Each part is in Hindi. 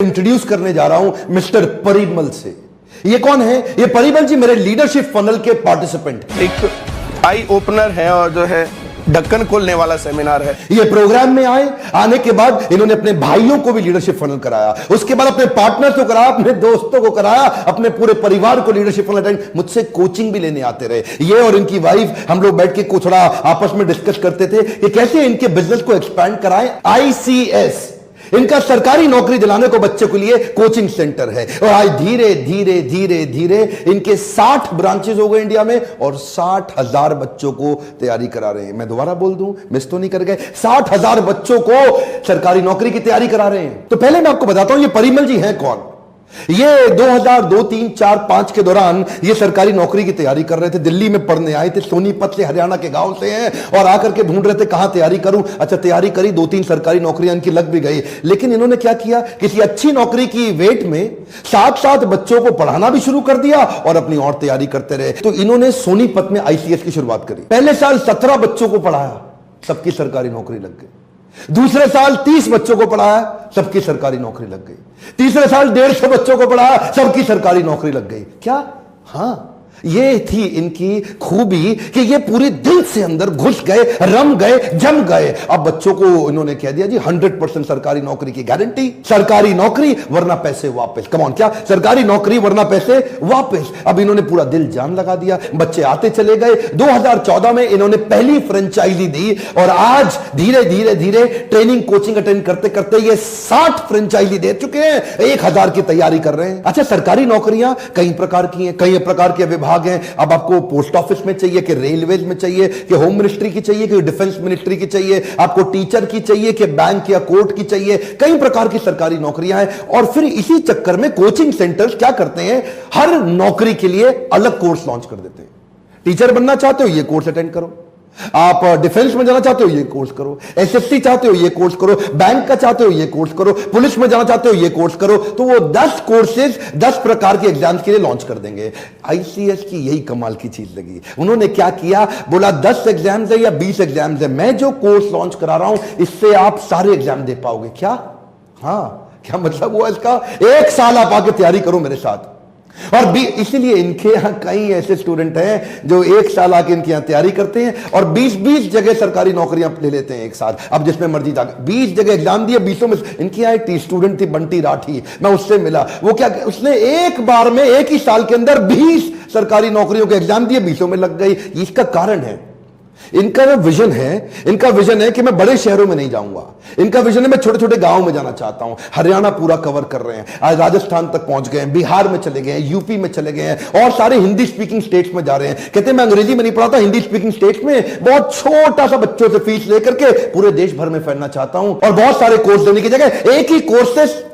इंट्रोड्यूस करने जा रहा हूं मिस्टर परिमल से। ये कौन है? ये परिमल जी मेरे लीडरशिप फनल के पार्टिसिपेंट, एक आई ओपनर है और जो है ढक्कन खोलने वाला सेमिनार है। ये प्रोग्राम में आने के बाद इन्होंने अपने भाइयों को भी लीडरशिप फनल कराया, उसके बाद अपने पार्टनर्स को कराया, अपने दोस्तों को कराया, अपने पूरे परिवार को लीडरशिप फनल अटेंड, मुझसे कोचिंग भी लेने आते रहे। ये और इनकी वाइफ हम लोग बैठ के थोड़ा आपस में डिस्कस करते थे कि कैसे इनके बिजनेस को एक्सपैंड कराएं। ICS इनका सरकारी नौकरी दिलाने को बच्चे के लिए कोचिंग सेंटर है और आज धीरे धीरे धीरे धीरे इनके 60 ब्रांचेस हो गए इंडिया में और 60,000 बच्चों को तैयारी करा रहे हैं। मैं दोबारा बोल दूं, मिस तो नहीं कर गए, 60,000 बच्चों को सरकारी नौकरी की तैयारी करा रहे हैं। तो पहले मैं आपको बताता हूं ये परिमल जी हैं कौन। ये 2002, 3, 4, 5 के दौरान ये सरकारी नौकरी की तैयारी कर रहे थे। दिल्ली में पढ़ने आए थे, सोनीपत से, हरियाणा के गांव से हैं और आकर के ढूंढ रहे थे कहां तैयारी करूं। अच्छा, तैयारी करी, 2-3 सरकारी नौकरियां इनकी लग भी गई, लेकिन इन्होंने क्या किया, किसी अच्छी नौकरी की वेट में साथ साथ बच्चों को पढ़ाना भी शुरू कर दिया और अपनी और तैयारी करते रहे। तो इन्होंने सोनीपत में ICS की शुरुआत करी। पहले साल 17 बच्चों को पढ़ाया, सबकी सरकारी नौकरी लग गई। दूसरे साल 30 बच्चों को पढ़ाया, सबकी सरकारी नौकरी लग गई। तीसरे साल 150 बच्चों को पढ़ाया, सबकी सरकारी नौकरी लग गई। क्या? हाँ, ये थी इनकी खूबी कि ये पूरे दिल से अंदर घुस गए, रम गए, जम गए। अब बच्चों को इन्होंने कह दिया जी 100% सरकारी नौकरी की गारंटी, सरकारी नौकरी वरना पैसे वापस। कम ऑन, क्या सरकारी नौकरी वरना पैसे वापस। अब इन्होंने पूरा दिल जान लगा दिया, बच्चे आते चले गए। 2014 में इन्होंने पहली फ्रेंचाइजी दी और आज धीरे धीरे धीरे ट्रेनिंग कोचिंग अटेंड करते करते ये 60 फ्रेंचाइजी दे चुके हैं, 1000 की तैयारी कर रहे हैं। अच्छा, सरकारी नौकरियां कई प्रकार की हैं, कई प्रकार के विभाग हैं। अब आपको पोस्ट ऑफिस में चाहिए कि रेलवेज में चाहिए कि होम मिनिस्ट्री की चाहिए कि डिफेंस मिनिस्ट्री की चाहिए, आपको टीचर की चाहिए कि बैंक या कोर्ट की चाहिए, कई प्रकार की सरकारी नौकरियां हैं। और फिर इसी चक्कर में कोचिंग सेंटर्स क्या करते हैं, हर नौकरी के लिए अलग कोर्स लॉन्च कर देते हैं। टीचर बनना चाहते हो, ये कोर्स अटेंड करो। आप डिफेंस में जाना चाहते हो, ये कोर्स करो। SSC चाहते हो, ये कोर्स करो। बैंक का चाहते हो, ये कोर्स करो। पुलिस में जाना चाहते हो, ये कोर्स करो। तो वो 10 कोर्सेज 10 प्रकार के एग्जाम्स के लिए लॉन्च कर देंगे। ICS की यही कमाल की चीज लगी। उन्होंने क्या किया, बोला 10 एग्जाम्स है या 20 एग्जाम्स है, मैं जो कोर्स लॉन्च करा रहा हूं इससे आप सारे एग्जाम दे पाओगे। क्या? हाँ, क्या मतलब हुआ इसका? 1 साल आप आके तैयारी करो मेरे साथ। और इसीलिए इनके यहां कई ऐसे स्टूडेंट हैं जो 1 साल आके इनके यहां तैयारी करते हैं और 20-20 जगह सरकारी नौकरियां ले लेते हैं एक साथ। अब जिसमें मर्जी जाकर 20 जगह एग्जाम दिए, 20 में इनकी यहां एक स्टूडेंट थी बंटी राठी, मैं उससे मिला। वो क्या, उसने एक बार में एक ही साल के अंदर 20 सरकारी नौकरियों के एग्जाम दिए, 20 में लग गई। इसका कारण है इनका विजन है, इनका विजन है कि मैं बड़े शहरों में नहीं जाऊंगा। इनका विजन है मैं छोटे छोटे गांव में जाना चाहता हूं। हरियाणा पूरा कवर कर रहे हैं, आज राजस्थान तक पहुंच गए हैं, बिहार में चले गए हैं, यूपी में चले गए हैं और सारे हिंदी स्पीकिंग स्टेट्स में जा रहे हैं। कहते हैं मैं अंग्रेजी में नहीं पढ़ाता, हिंदी स्पीकिंग स्टेट्स में बहुत छोटा सा बच्चों से फीस लेकर के पूरे देश भर में फैलना चाहता हूं और बहुत सारे कोर्स देने की जगह एक ही कोर्सेस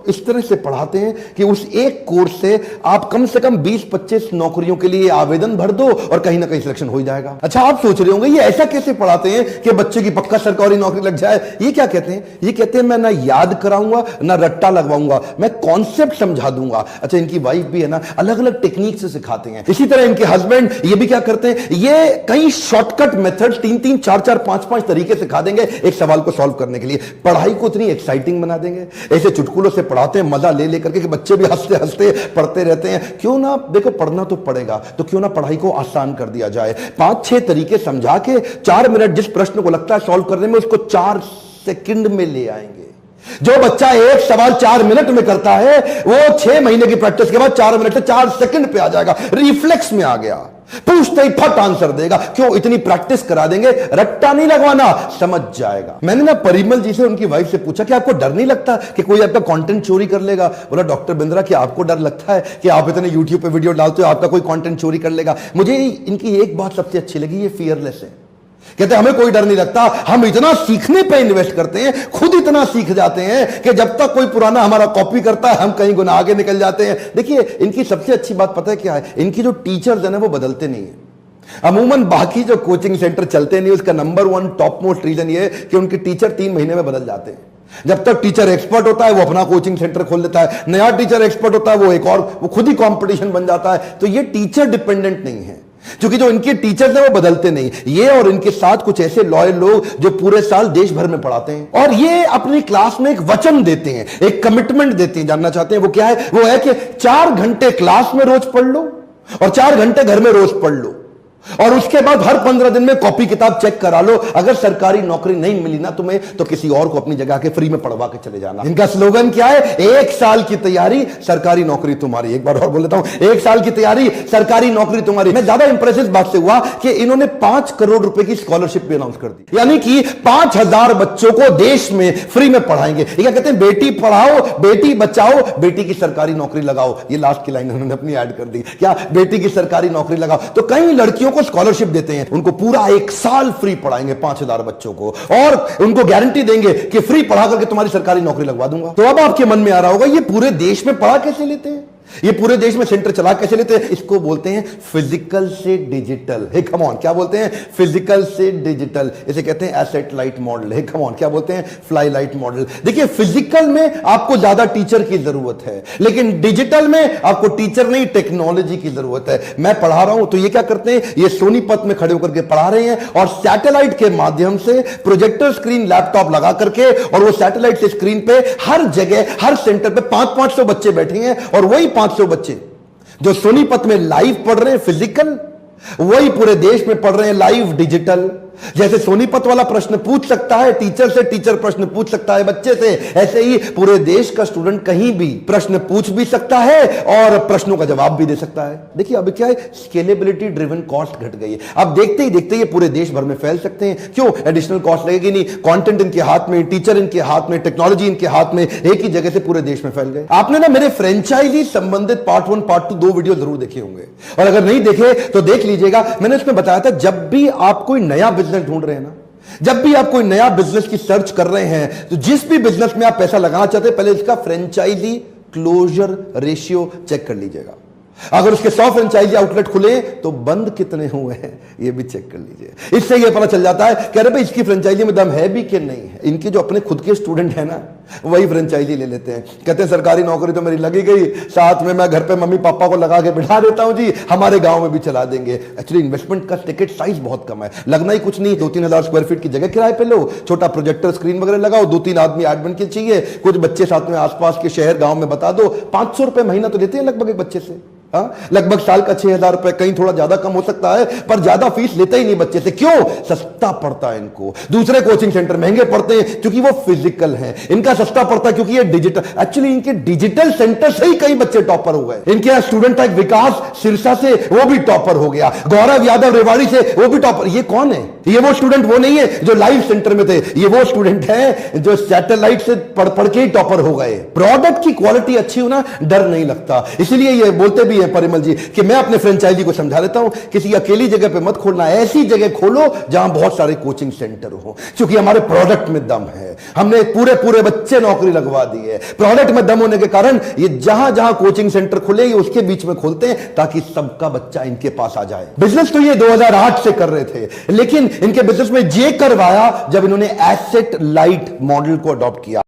इस तरह से पढ़ाते हैं कि उस एक कोर्स से आप कम से कम 20-25 नौकरियों के लिए आवेदन भर दो और कहीं ना कहीं सिलेक्शन हो ही जाएगा। अच्छा, आप सोच रहे होंगे ये ऐसा कैसे पढ़ाते हैं कि बच्चे की पक्का सरकारी नौकरी लग जाए। ये क्या कहते हैं, ये कहते हैं मैं ना याद कराऊंगा ना रट्टा लगवाऊंगा, मैं कॉन्सेप्ट समझा दूंगा। अच्छा, इनकी वाइफ भी है ना, अलग अलग टेक्निक से सिखाते हैं। इसी तरह इनके हस्बैंड ये भी क्या करते हैं, ये कई शॉर्टकट मेथड 3-3, 4-4, 5-5 तरीके सिखा देंगे एक सवाल को सॉल्व करने के लिए। पढ़ाई को इतनी एक्साइटिंग बना देंगे, ऐसे चुटकुलों से पढ़ाते हैं, मजा ले लेकर के कि बच्चे भी हंसते हंसते पढ़ते रहते हैं। क्यों ना, देखो पढ़ना तो पड़ेगा, तो क्यों ना पढ़ाई को आसान कर दिया जाए। 5-6 तरीके समझा के 4 मिनट जिस प्रश्न को लगता है सॉल्व करने में, उसको 4 सेकंड में ले आएंगे। जो बच्चा एक सवाल 4 मिनट में करता है वो 6 महीने की प्रैक्टिस के बाद 4 मिनट से 4 सेकंड पे आ जाएगा, रिफ्लेक्स में आ गया, पूछते ही फट आंसर देगा। क्यों? इतनी प्रैक्टिस करा देंगे, रट्टा नहीं लगवाना, समझ जाएगा। मैंने ना परिमल जी से, उनकी वाइफ से पूछा कि आपको डर नहीं लगता कि कोई आपका कंटेंट चोरी कर लेगा? बोला डॉक्टर बिंद्रा कि आपको डर लगता है कि आप इतने यूट्यूब पे वीडियो डालते हो, आपका कोई कंटेंट चोरी कर लेगा? मुझे इनकी एक बात सबसे अच्छी लगी, ये फियरलेस है। कहते हमें कोई डर नहीं लगता, हम इतना सीखने पे इन्वेस्ट करते हैं, खुद इतना सीख जाते हैं कि जब तक कोई पुराना हमारा कॉपी करता है हम कहीं गुना आगे निकल जाते हैं। देखिए इनकी सबसे अच्छी बात पता है क्या है, इनकी जो टीचर्स है ना वो बदलते नहीं है। अमूमन बाकी जो कोचिंग सेंटर चलते नहीं, उसका नंबर 1 टॉप मोस्ट रीजन ये है कि उनके टीचर 3 महीने में बदल जाते हैं। जब तक टीचर एक्सपर्ट होता है वो अपना कोचिंग सेंटर खोल लेता है, नया टीचर एक्सपर्ट होता है वो एक और, वो खुद ही कंपटीशन बन जाता है। तो ये टीचर डिपेंडेंट नहीं है, क्योंकि जो इनके टीचर्स हैं वो बदलते नहीं, ये और इनके साथ कुछ ऐसे लॉयल लोग जो पूरे साल देश भर में पढ़ाते हैं, और ये अपनी क्लास में एक वचन देते हैं, एक कमिटमेंट देते हैं। जानना चाहते हैं वो क्या है? वो है कि 4 घंटे क्लास में रोज पढ़ लो और 4 घंटे घर में रोज पढ़ लो, और उसके बाद हर 15 दिन में कॉपी किताब चेक करा लो। अगर सरकारी नौकरी नहीं मिली ना तुम्हें, तो किसी और को अपनी जगह के फ्री में पढ़वा के चले जाना। इनका स्लोगन क्या है? 1 साल की तैयारी, सरकारी नौकरी तुम्हारी। एक बार और बोल देता हूं, 1 साल की तैयारी, सरकारी नौकरी तुम्हारी। मैं ज्यादा इंप्रेस इस बात से हुआ कि इन्होंने 5 करोड़ रुपए की स्कॉलरशिप भी अनाउंस कर दी, यानी कि 5000 बच्चों को देश में फ्री में पढ़ाएंगे। ये क्या कहते हैं? बेटी पढ़ाओ, बेटी बचाओ, बेटी की सरकारी नौकरी लगाओ। ये लास्ट की लाइन उन्होंने अपनी ऐड कर दी, क्या? बेटी की सरकारी नौकरी लगाओ। तो कई लड़कियों को स्कॉलरशिप देते हैं, उनको पूरा 1 साल फ्री पढ़ाएंगे 5000 बच्चों को, और उनको गारंटी देंगे कि फ्री पढ़ा करके तुम्हारी सरकारी नौकरी लगवा दूंगा। तो अब आपके मन में आ रहा होगा, ये पूरे देश में पढ़ा कैसे लेते हैं? ये पूरे देश में सेंटर चला कैसे लेते हैं? इसको बोलते हैं फिजिकल से डिजिटल। हे कम ऑन, क्या बोलते हैं? फिजिकल से डिजिटल। इसे कहते हैं asset light model. Hey come on, क्या बोलते हैं? Fly light model. देखिए, फिजिकल में आपको ज्यादा टीचर की जरूरत है, लेकिन डिजिटल में आपको टीचर नहीं, टेक्नोलॉजी की जरूरत है। मैं पढ़ा रहा हूं तो ये क्या करते हैं? ये सोनीपत में खड़े होकर के पढ़ा रहे हैं, और सैटेलाइट के माध्यम से प्रोजेक्टर स्क्रीन लैपटॉप लगा करके, और वो सैटेलाइट से स्क्रीन पे हर जगह हर सेंटर पे 500-500 बच्चे बैठे हैं, और वही 500 बच्चे जो सोनीपत में लाइव पढ़ रहे हैं फिजिकल, वही पूरे देश में पढ़ रहे हैं लाइव डिजिटल। जैसे सोनीपत वाला प्रश्न पूछ सकता है टीचर से, टीचर प्रश्न पूछ सकता है बच्चे से, ऐसे ही पूरे देश का स्टूडेंट कहीं भी प्रश्न पूछ भी सकता है और प्रश्नों का जवाब भी दे सकता है। देखिए अब क्या है, स्केलेबिलिटी ड्रिवन कॉस्ट घट गई है। अब देखते ही देखते ये पूरे देश भर में फैल सकते हैं। क्यों? एडिशनल कॉस्ट लगेगी नहीं, कंटेंट इनके हाथ में, टीचर इनके हाथ में, टेक्नोलॉजी इनके हाथ में, एक ही जगह से पूरे देश में फैल गए। आपने ना मेरे फ्रेंचाइजी संबंधित पार्ट 1 पार्ट 2 2 वीडियो जरूर देखे होंगे, और अगर नहीं देखे तो देख लीजिएगा। मैंने उसमें बताया था, जब भी आप कोई नया बिजनेस ढूंढ रहे हैं ना, जब भी आप कोई नया बिजनेस की सर्च कर रहे हैं, तो जिस भी बिजनेस में आप पैसा लगाना चाहते हैं, पहले इसका फ्रेंचाइजी क्लोजर रेशियो चेक कर लीजिएगा। अगर उसके 100 फ्रेंचाइजी आउटलेट खुले तो बंद कितने हुए हैं ये भी चेक कर लीजिए। इससे ये पता चल जाता है कि अरे भाई इसकी फ्रेंचाइजी में दम है भी कि नहीं है। इनके जो अपने खुद के स्टूडेंट हैं ना, वही फ्रेंचाइजी ले लेते हैं, कहते हैं सरकारी नौकरी तो मेरी लगी गई, साथ में मैं घर पे मम्मी पापा को लगा के बिठा देता हूं जी, हमारे गांव में भी चला देंगे। एक्चुअली इन्वेस्टमेंट का टिकट साइज बहुत कम है, लगना ही कुछ नहीं। 2-3 हजार स्क्वायर फीट की जगह किराए पे लो, छोटा प्रोजेक्टर स्क्रीन वगैरह लगाओ, 2-3 आदमी एडमिन के चाहिए, कुछ बच्चे साथ में आसपास के शहर गांव में बता दो, 500 रुपए महीना तो लेते हैं लगभग एक बच्चे से। लगभग साल का 6000 रुपए, कहीं थोड़ा ज्यादा कम हो सकता है, पर ज्यादा फीस लेते ही नहीं बच्चे से। क्यों? सस्ता पड़ता है इनको। दूसरे कोचिंग सेंटर महंगे पड़ते हैं क्योंकि वो फिजिकल हैं, इनका सस्ता पड़ता है क्योंकि ये डिजिटल। एक्चुअली इनके डिजिटल सेंटर से ही कई बच्चे टॉपर हो गए। इनके यहाँ स्टूडेंट था एक विकास सिरसा से, वो भी टॉपर हो गया। गौरव यादव रेवाड़ी से, वो भी टॉपर। ये कौन है? ये वो स्टूडेंट वो नहीं है जो लाइव सेंटर में थे, ये वो स्टूडेंट है जो सैटेलाइट से पढ़ पढ़ के ही टॉपर हो गए। प्रोडक्ट की क्वालिटी अच्छी हो ना, डर नहीं लगता। इसीलिए ये बोलते भी है परिमल जी कि मैं अपने फ्रेंचाइजी को समझा देता हूं, किसी अकेली जगह पे मत खोलना, ऐसी जगह खोलो जहां बहुत सारे कोचिंग सेंटर हो, क्योंकि हमारे प्रोडक्ट में दम है। हमने पूरे पूरे बच्चे नौकरी लगवा दी है। प्रोडक्ट में दम होने के कारण ये जहां जहां कोचिंग सेंटर खुले ये उसके बीच में खोलते हैं ताकि सबका बच्चा इनके पास आ जाए। बिजनेस तो ये 2008 से कर रहे थे, लेकिन इनके बिजनेस में जे करवाया जब इन्होंने एसेट लाइट मॉडल को अडॉप्ट किया।